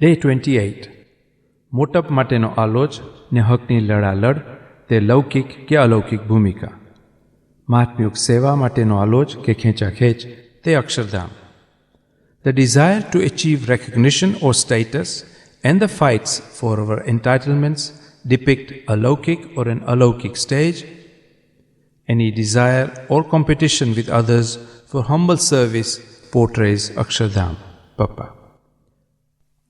Day 28 Motap માટેનો આલોચ ને હકની લડાલડ તે લૌકિક કે અલૌકિક ભૂમિકા. મહાત્મયુક્ત સેવા માટેનો આલોચ કે ખેંચાખેંચ તે Akshardham. The desire to achieve recognition or status and the fights for our entitlements depict a lෞકિક or an alaukic stage. Any desire or competition with others for humble service portrays Akshardham, Papa.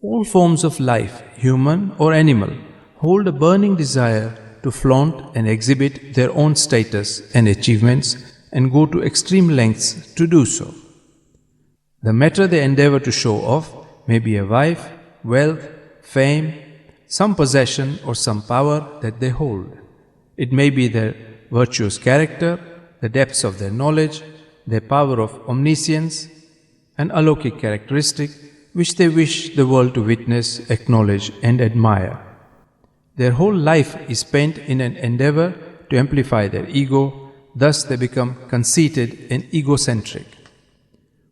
All forms of life, human or animal, hold a burning desire to flaunt and exhibit their own status and achievements and go to extreme lengths to do so. The matter they endeavor to show off may be a wife, wealth, fame, some possession or some power that they hold. It may be their virtuous character, the depths of their knowledge, their power of omniscience, an alaukic characteristic which they wish the world to witness, acknowledge and admire. Their whole life is spent in an endeavor to amplify their ego, thus they become conceited and egocentric.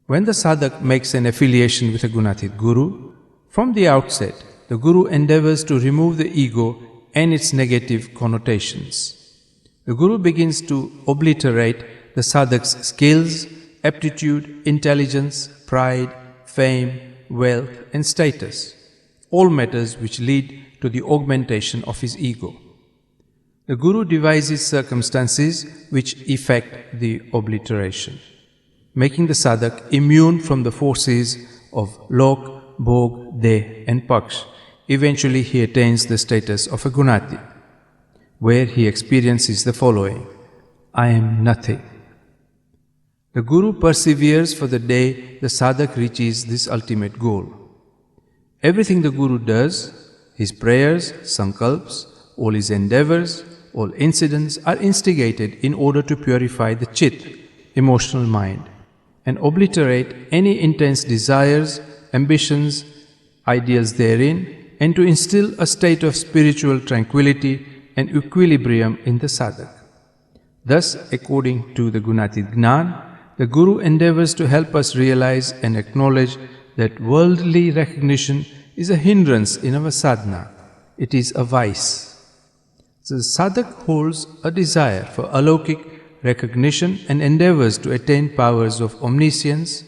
When the sadhak makes an affiliation with a Gunatit Guru, from the outset, the Guru endeavors to remove the ego and its negative connotations. The Guru begins to obliterate the sadhak's skills, aptitude, intelligence, pride, fame, wealth and status, all matters which lead to the augmentation of his ego. The Guru devises circumstances which effect the obliteration, making the sadhak immune from the forces of lok, bhog, deh and paksh. Eventually he attains the status of a gunati, where he experiences the following: I am nothing. The Guru perseveres for the day the sadhak reaches this ultimate goal. Everything the Guru does, his prayers, sankalps, all his endeavors, all incidents are instigated in order to purify the chit, emotional mind, and obliterate any intense desires, ambitions, ideals therein, and to instill a state of spiritual tranquility and equilibrium in the sadhak. Thus, according to the Gunatit Gnan, the Guru endeavors to help us realize and acknowledge that worldly recognition is a hindrance in our sadhana. It is a vice. So the sadhak holds a desire for alaukic recognition and endeavors to attain powers of omniscience,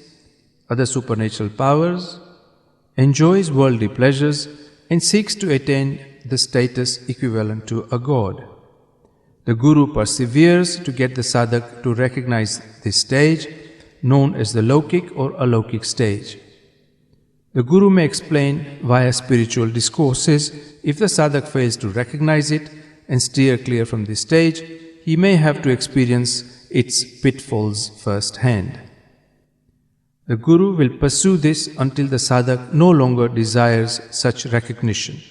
other supernatural powers, enjoys worldly pleasures and seeks to attain the status equivalent to a god. The Guru perseveres to get the sadhak to recognize this stage, known as the laukic or alaukic stage. The Guru may explain via spiritual discourses. If the sadhak fails to recognize it and steer clear from this stage, he may have to experience its pitfalls firsthand. The Guru will pursue this until the sadhak no longer desires such recognition.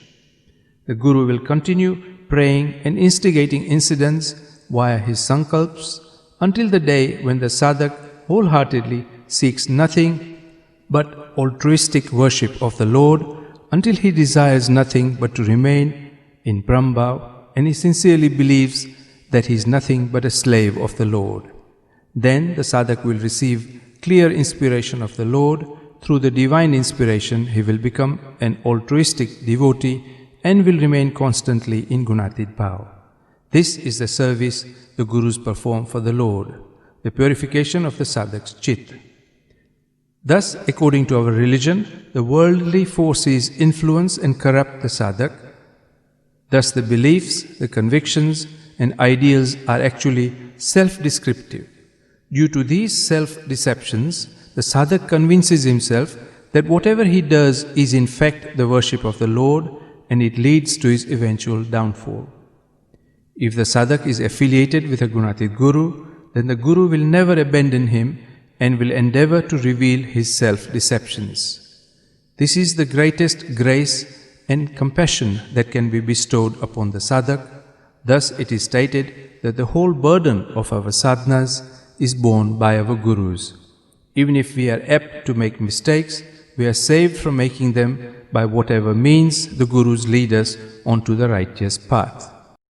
The Guru will continue praying and instigating incidents via his sankalps until the day when the sadhak wholeheartedly seeks nothing but altruistic worship of the Lord, until he desires nothing but to remain in Brahmbhav and he sincerely believes that he is nothing but a slave of the Lord. Then the sadhak will receive clear inspiration of the Lord. Through the divine inspiration, he will become an altruistic devotee and will remain constantly in Gunatid Bhav. This is the service the Gurus perform for the Lord, the purification of the sadhak's chit. Thus, according to our religion, the worldly forces influence and corrupt the sadhak. Thus, the beliefs, the convictions, and ideals are actually self-descriptive. Due to these self-deceptions, the sadhak convinces himself that whatever he does is in fact the worship of the Lord, and it leads to his eventual downfall. If the sadhak is affiliated with a Gunatid Guru, then the Guru will never abandon him and will endeavor to reveal his self-deceptions. This is the greatest grace and compassion that can be bestowed upon the sadhak. Thus it is stated that the whole burden of our sadhanas is borne by our Gurus. Even if we are apt to make mistakes, we are saved from making them by whatever means the Gurus lead us onto the righteous path.